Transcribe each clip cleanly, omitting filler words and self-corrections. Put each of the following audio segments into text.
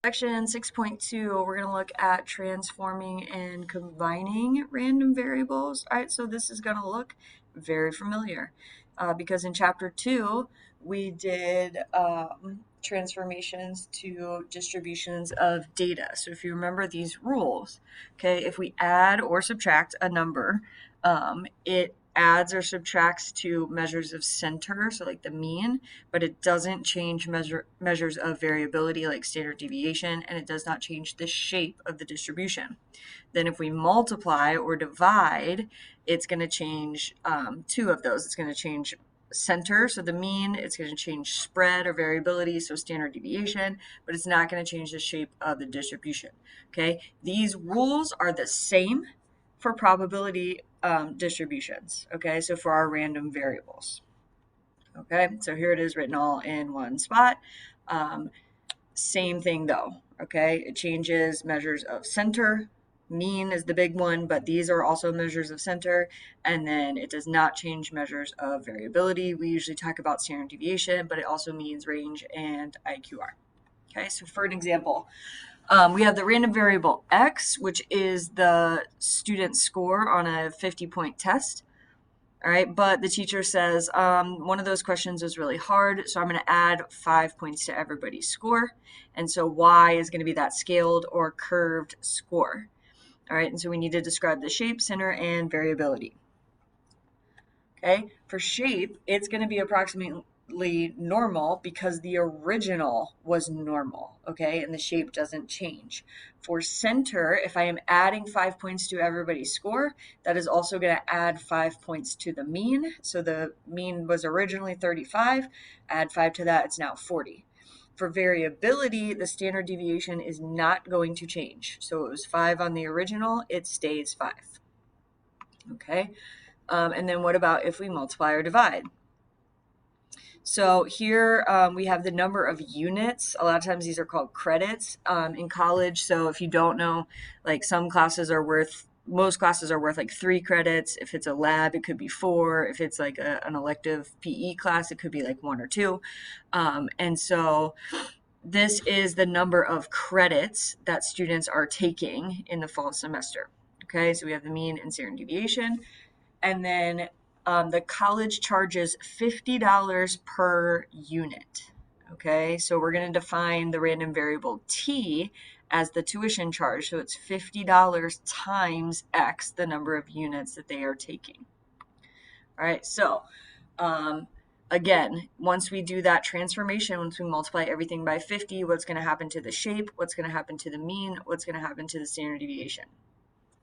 Section 6.2, we're going to look at transforming and combining random variables. All right, so this is going to look very familiar because in chapter 2, we did transformations to distributions of data. So if you remember these rules, okay, if we add or subtract a number, it adds or subtracts to measures of center, so like the mean, but it doesn't change measures of variability like standard deviation, and it does not change the shape of the distribution. Then if we multiply or divide, it's going to change two of those. It's going to change center, so the mean, it's going to change spread or variability, so standard deviation, but it's not going to change the shape of the distribution. Okay, these rules are the same for probability distributions. Okay, so for our random variables. Okay, so here it is written all in one spot. Same thing though. Okay, it changes measures of center. Mean is the big one, but these are also measures of center. And then it does not change measures of variability. We usually talk about standard deviation, but it also means range and IQR. Okay, so for an example, we have the random variable x, which is the student score on a 50-point test. All right, but the teacher says one of those questions was really hard, so I'm going to add 5 points to everybody's score. And so y is going to be that scaled or curved score. All right, and so we need to describe the shape, center, and variability. Okay, for shape, it's going to be approximately normal because the original was normal, okay, and the shape doesn't change. For center, if I am adding 5 points to everybody's score, that is also going to add 5 points to the mean. So the mean was originally 35, add 5 to that, it's now 40. For variability, the standard deviation is not going to change. So it was 5 on the original, it stays 5. Okay, and then what about if we multiply or divide? So here we have the number of units. A lot of times these are called credits in college. So if you don't know, like most classes are worth like 3 credits. If it's a lab, it could be 4. If it's like an elective PE class, it could be like 1 or 2. And so this is the number of credits that students are taking in the fall semester. Okay, so we have the mean and standard deviation. And then the college charges $50 per unit. Okay, so we're going to define the random variable t as the tuition charge. So it's $50 times x, the number of units that they are taking. All right, so again, once we do that transformation, once we multiply everything by 50, what's going to happen to the shape? What's going to happen to the mean? What's going to happen to the standard deviation?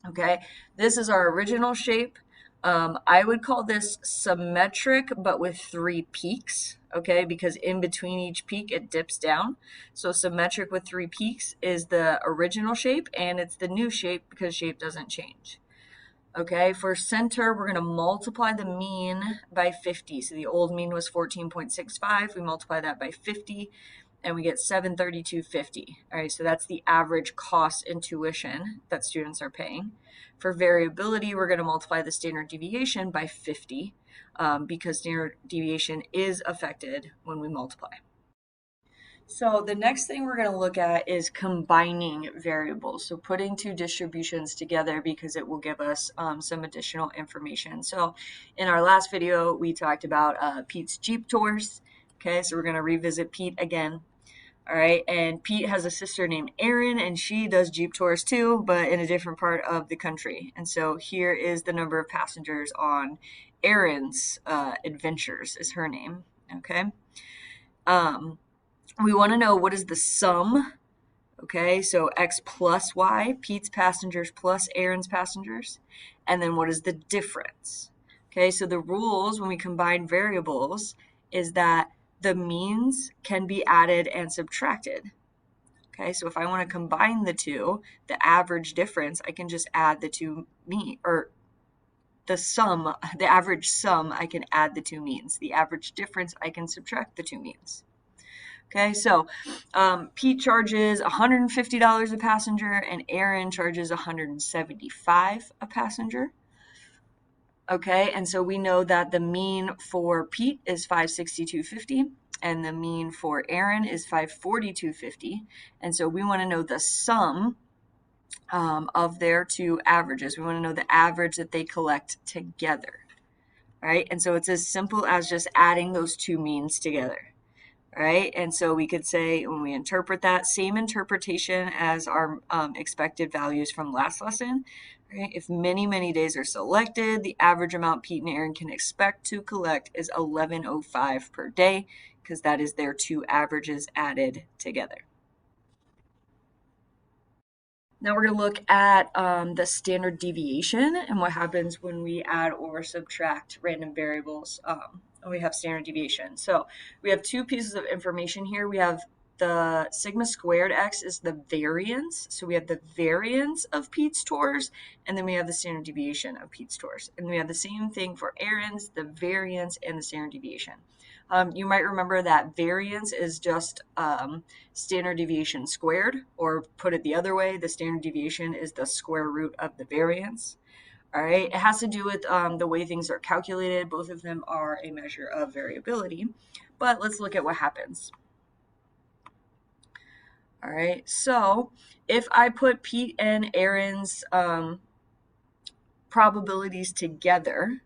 Okay, this is our original shape. I would call this symmetric, but with 3 peaks, okay, because in between each peak it dips down. So symmetric with 3 peaks is the original shape, and it's the new shape because shape doesn't change. Okay, for center, we're going to multiply the mean by 50. So the old mean was 14.65. We multiply that by 50, and we get 732.50. All right, so that's the average cost in tuition that students are paying. For variability, we're going to multiply the standard deviation by 50 because standard deviation is affected when we multiply. So the next thing we're going to look at is combining variables. So putting 2 distributions together because it will give us some additional information. So in our last video, we talked about Pete's Jeep tours. Okay, so we're going to revisit Pete again. All right, and Pete has a sister named Erin, and she does Jeep tours too, but in a different part of the country. And so here is the number of passengers on Erin's adventures is her name. Okay. We want to know what is the sum. Okay, so x plus y, Pete's passengers plus Erin's passengers, and then what is the difference? Okay, so the rules when we combine variables is that the means can be added and subtracted. Okay, so if I want to combine the two, the average difference, I can just add the two mean, or the sum, the average sum, I can add the two means. The average difference, I can subtract the two means. Okay, so Pete charges $150 a passenger and Erin charges $175 a passenger. Okay, and so we know that the mean for Pete is $562.50 and the mean for Aaron is 542.50. And so we want to know the sum of their two averages. We want to know the average that they collect together, right? And so it's as simple as just adding those two means together, right? And so we could say, when we interpret that, same interpretation as our expected values from last lesson, right? If many, many days are selected, the average amount Pete and Aaron can expect to collect is 1105 per day, because that is their two averages added together. Now we're going to look at the standard deviation and what happens when we add or subtract random variables and we have standard deviation. So we have two pieces of information here. We have the sigma squared x is the variance. So we have the variance of Pete's tours, and then we have the standard deviation of Pete's tours. And we have the same thing for Aaron's, the variance and the standard deviation. You might remember that variance is just standard deviation squared, or put it the other way, the standard deviation is the square root of the variance. All right, it has to do with the way things are calculated. Both of them are a measure of variability, but let's look at what happens. All right, so if I put Pete and Aaron's probabilities together,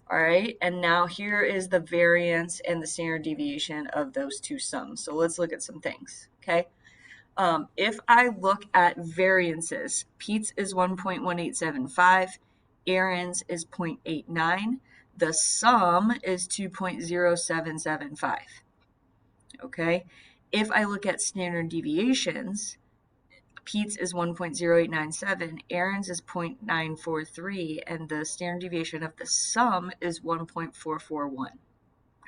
all right, and now here is the variance and the standard deviation of those two sums. So let's look at some things, okay? If I look at variances, Pete's is 1.1875, Aaron's is 0.89, the sum is 2.0775, okay? If I look at standard deviations, Pete's is 1.0897, Aaron's is 0.943, and the standard deviation of the sum is 1.441.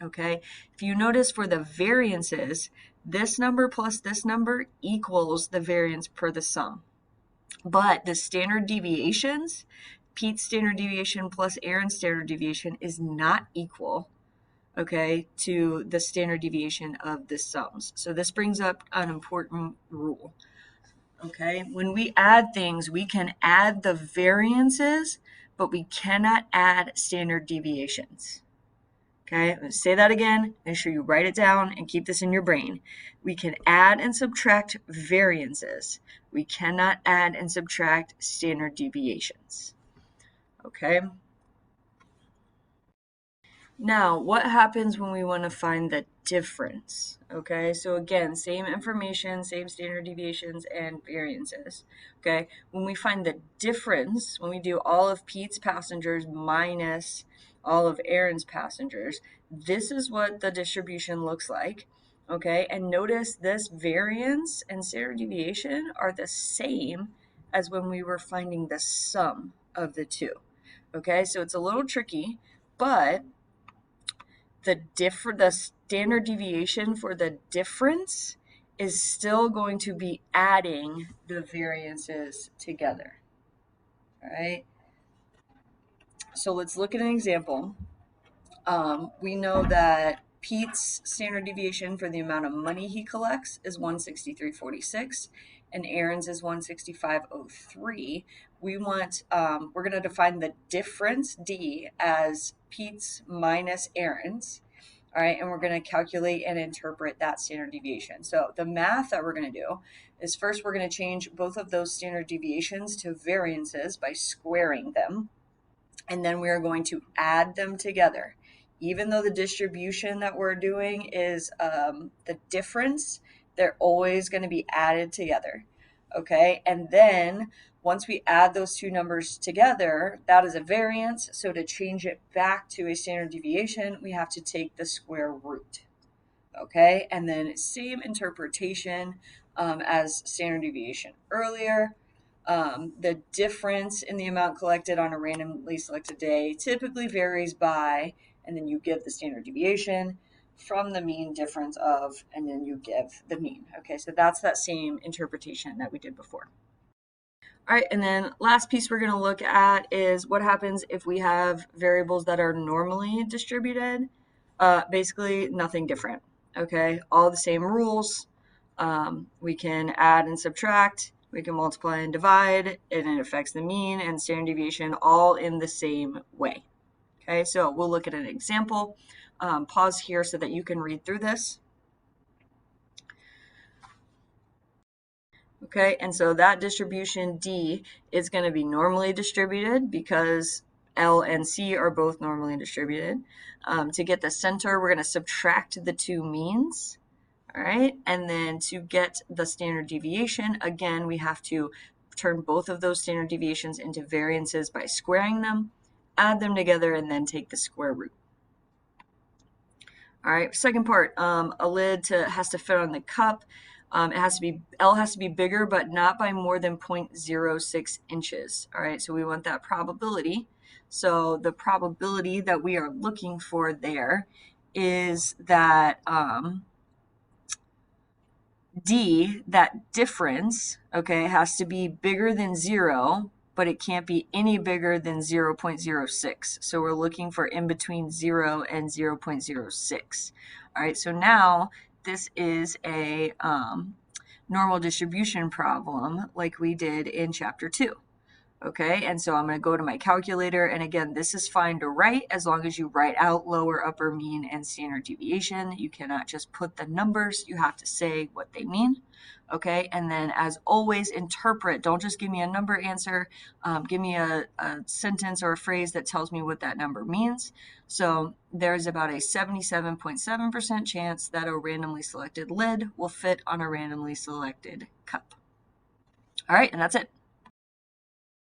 Okay, if you notice for the variances, this number plus this number equals the variance per the sum. But the standard deviations, Pete's standard deviation plus Aaron's standard deviation is not equal, okay, to the standard deviation of the sums. So this brings up an important rule. Okay, when we add things, we can add the variances, but we cannot add standard deviations. Okay, I'm going to say that again. Make sure you write it down and keep this in your brain. We can add and subtract variances. We cannot add and subtract standard deviations. Okay. Now, what happens when we want to find the difference? Okay, so again, same information, same standard deviations and variances. Okay, when we find the difference, when we do all of Pete's passengers minus all of Aaron's passengers, this is what the distribution looks like. Okay, and notice this variance and standard deviation are the same as when we were finding the sum of the two. Okay, so it's a little tricky, but the standard deviation for the difference is still going to be adding the variances together. All right. So let's look at an example. We know that Pete's standard deviation for the amount of money he collects is 163.46, and Aaron's is 165.03. We want, we're going to define the difference, D, as Pete's minus Aaron's. All right, and we're going to calculate and interpret that standard deviation. So the math that we're going to do is first we're going to change both of those standard deviations to variances by squaring them, and then we are going to add them together. Even though the distribution that we're doing is the difference, they're always going to be added together, okay? And then once we add those two numbers together, that is a variance. So to change it back to a standard deviation, we have to take the square root, okay? And then same interpretation as standard deviation earlier. The difference in the amount collected on a randomly selected day typically varies by, and then you give the standard deviation from the mean difference of, and then you give the mean. Okay, so that's that same interpretation that we did before. All right, and then last piece we're going to look at is what happens if we have variables that are normally distributed. Basically, nothing different. Okay, all the same rules. We can add and subtract. We can multiply and divide, and it affects the mean and standard deviation all in the same way. Okay, so we'll look at an example. Pause here so that you can read through this. Okay, and so that distribution D is going to be normally distributed because L and C are both normally distributed. To get the center, we're going to subtract the two means. All right, and then to get the standard deviation, again, we have to turn both of those standard deviations into variances by squaring them, add them together, and then take the square root. All right, second part, a lid has to fit on the cup. L has to be bigger, but not by more than 0.06 inches. All right, so we want that probability. So the probability that we are looking for there is that D, that difference, okay, has to be bigger than 0, but it can't be any bigger than 0.06. So we're looking for in between 0 and 0.06. All right, so now this is a normal distribution problem like we did in chapter 2. Okay, and so I'm going to go to my calculator, and again, this is fine to write as long as you write out lower, upper, mean, and standard deviation. You cannot just put the numbers, you have to say what they mean. Okay, and then as always, interpret. Don't just give me a number answer, give me a sentence or a phrase that tells me what that number means. So there's about a 77.7% chance that a randomly selected lid will fit on a randomly selected cup. All right, and that's it.